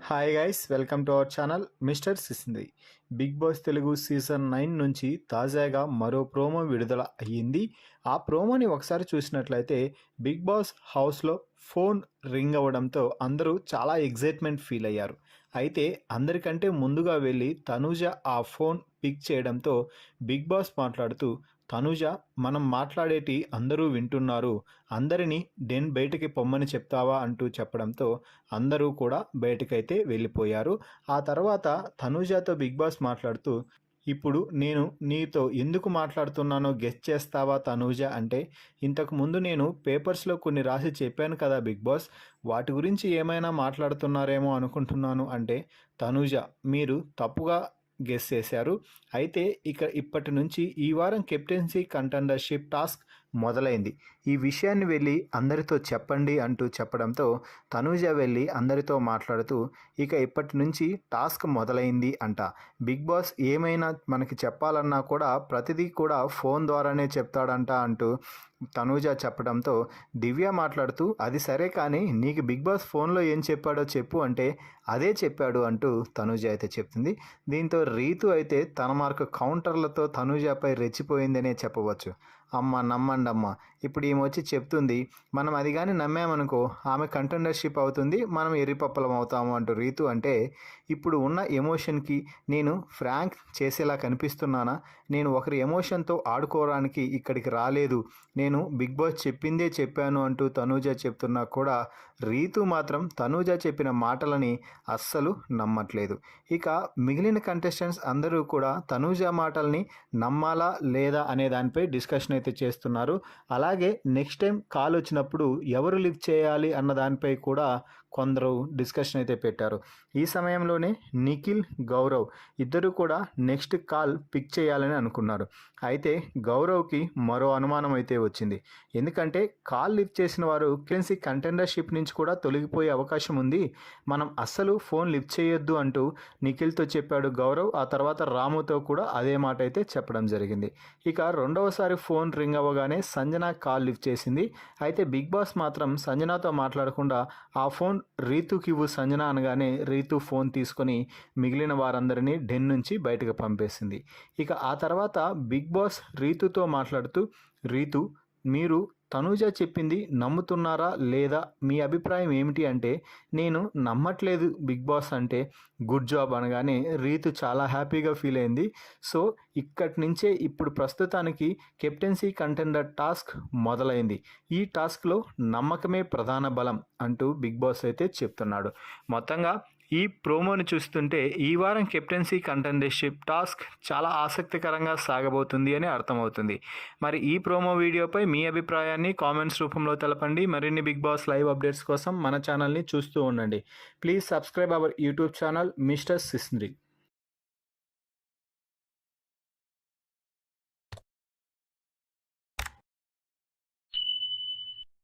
Hi guys, welcome to our channel mister Sisindri. Bigg Boss Telugu season 9 నుంచి తాజాగా మరో promo విడుదల అయ్యింది. ఆ ప్రోమోని ఒకసారి చూసినట్లయితే బిగ్ బాస్ హౌస్లో ఫోన్ రింగ్ అవ్వడంతో అందరూ చాలా ఎగ్జైట్మెంట్ ఫీల్ అయ్యారు. అయితే అందరికంటే ముందుగా వెళ్ళి తనూజ ఆ ఫోన్ పిక్ చేయడంతో బిగ్ బాస్ మాట్లాడుతూ, తనూజ, మనం మాట్లాడేటి అందరూ వింటున్నారు, అందరినీ డెన్ బయటికి పొమ్మని చెప్తావా అంటూ చెప్పడంతో అందరూ కూడా బయటకైతే వెళ్ళిపోయారు. ఆ తర్వాత తనూజతో బిగ్ బాస్ మాట్లాడుతూ, ఇప్పుడు నేను నీతో ఎందుకు మాట్లాడుతున్నానో గెస్ చేస్తావా తనూజ అంటే, ఇంతకు ముందు నేను పేపర్స్లో కొన్ని రాసి చెప్పాను కదా బిగ్ బాస్, వాటి గురించి ఏమైనా మాట్లాడుతున్నారేమో అనుకుంటున్నాను అంటే, తనూజ, మీరు తప్పుగా గెస్ చేశారు. అయితే ఇప్పటి నుంచి ఈ వారం కెప్టెన్సీ కంటెండర్షిప్ టాస్క్ మొదలైంది, ఈ విషయాన్ని వెళ్ళి అందరితో చెప్పండి అంటూ చెప్పడంతో తనూజ వెళ్ళి అందరితో మాట్లాడుతూ, ఇప్పటి నుంచి టాస్క్ మొదలైంది అంట. బిగ్ బాస్ ఏమైనా మనకి చెప్పాలన్నా కూడా ప్రతిదీ కూడా ఫోన్ ద్వారానే చెప్తాడంట అంటూ తనూజ చెప్పడంతో దివ్య మాట్లాడుతూ, అది సరే కానీ నీకు బిగ్ బాస్ ఫోన్లో ఏం చెప్పాడో చెప్పు అంటే, అదే చెప్పాడు అంటూ తనూజ అయితే చెప్తుంది. దీంతో రీతు అయితే తన మార్కు కౌంటర్లతో తనూజపై రెచ్చిపోయిందనే చెప్పవచ్చు. అమ్మ నమ్మండి అమ్మ, ఇప్పుడు ఈమె వచ్చి చెప్తుంది, మనం అది కానీ నమ్మామనుకో ఆమె కంటెండర్షిప్ అవుతుంది, మనం ఎర్రిపప్పలం అవుతాము అంటూ రీతు అంటే, ఇప్పుడు ఉన్న ఎమోషన్కి నేను ఫ్రాంక్ చేసేలా కనిపిస్తున్నానా? నేను ఒకరి ఎమోషన్తో ఆడుకోవడానికి ఇక్కడికి రాలేదు, నేను బిగ్ బాస్ చెప్పిందే చెప్పాను అంటూ తనూజ చెప్తున్నా కూడా రీతు మాత్రం తనూజ చెప్పిన మాటలని అస్సలు నమ్మట్లేదు. మిగిలిన కంటెస్టెంట్స్ అందరూ కూడా తనూజ మాటల్ని నమ్మాలా లేదా అనే దానిపై డిస్కషన్ అయితే చేస్తున్నారు. అలాగే నెక్స్ట్ టైం కాల్ వచ్చినప్పుడు ఎవరు లిఫ్ట్ చేయాలి అన్న దానిపై కూడా కొందరు డిస్కషన్ అయితే పెట్టారు. ఈ సమయంలోనే నిఖిల్, గౌరవ్ ఇద్దరు కూడా నెక్స్ట్ కాల్ పిక్ చేయాలని అనుకున్నారు. అయితే గౌరవ్కి మరో అనుమానం అయితే వచ్చింది. ఎందుకంటే కాల్ లిఫ్ట్ చేసిన వారు కెప్టెన్సీ కంటెండర్షిప్ నుంచి కూడా తొలగిపోయే అవకాశం ఉంది, మనం అస్సలు ఫోన్ లిఫ్ట్ చేయొద్దు అంటూ నిఖిల్తో చెప్పాడు గౌరవ్. ఆ తర్వాత రాముతో కూడా అదే మాట అయితే చెప్పడం జరిగింది. రెండవసారి ఫోన్ రింగ్ అవ్వగానే సంజన కాల్ లిఫ్ట్ చేసింది. అయితే బిగ్ బాస్ మాత్రం సంజనతో మాట్లాడకుండా ఆ ఫోన్ రీతుకి ఇవ్వు సంజన అనగానే రీతు ఫోన్ తీసుకొని మిగిలిన వారందరినీ డెన్ నుంచి బయటకు పంపేసింది. ఆ తర్వాత బిగ్ బాస్ రీతుతో మాట్లాడుతూ, రీతు, మీరు తనూజ చెప్పింది నమ్ముతున్నారా లేదా, మీ అభిప్రాయం ఏమిటి అంటే, నేను నమ్మట్లేదు బిగ్ బాస్ అంటే, గుడ్ జాబ్ అనగానే రీతు చాలా హ్యాపీగా ఫీల్ అయింది. సో ఇక్కడి నుంచే ఇప్పుడు ప్రస్తుతానికి కెప్టెన్సీ కంటెండర్ టాస్క్ మొదలైంది, ఈ టాస్క్లో నమ్మకమే ప్రధాన బలం అంటూ బిగ్ బాస్ అయితే చెప్తున్నాడు. మొత్తంగా ఈ ప్రోమోని చూస్తుంటే ఈ వారం కెప్టెన్సీ కంటెండర్షిప్ టాస్క్ చాలా ఆసక్తికరంగా సాగబోతుంది అని అర్థమవుతుంది. మరి ఈ ప్రోమో వీడియోపై మీ అభిప్రాయాన్ని కామెంట్స్ రూపంలో తెలపండి. మరిన్ని బిగ్ బాస్ లైవ్ అప్డేట్స్ కోసం మన ఛానల్ని చూస్తూ ఉండండి. Please subscribe our YouTube channel mister సిసింద్రి.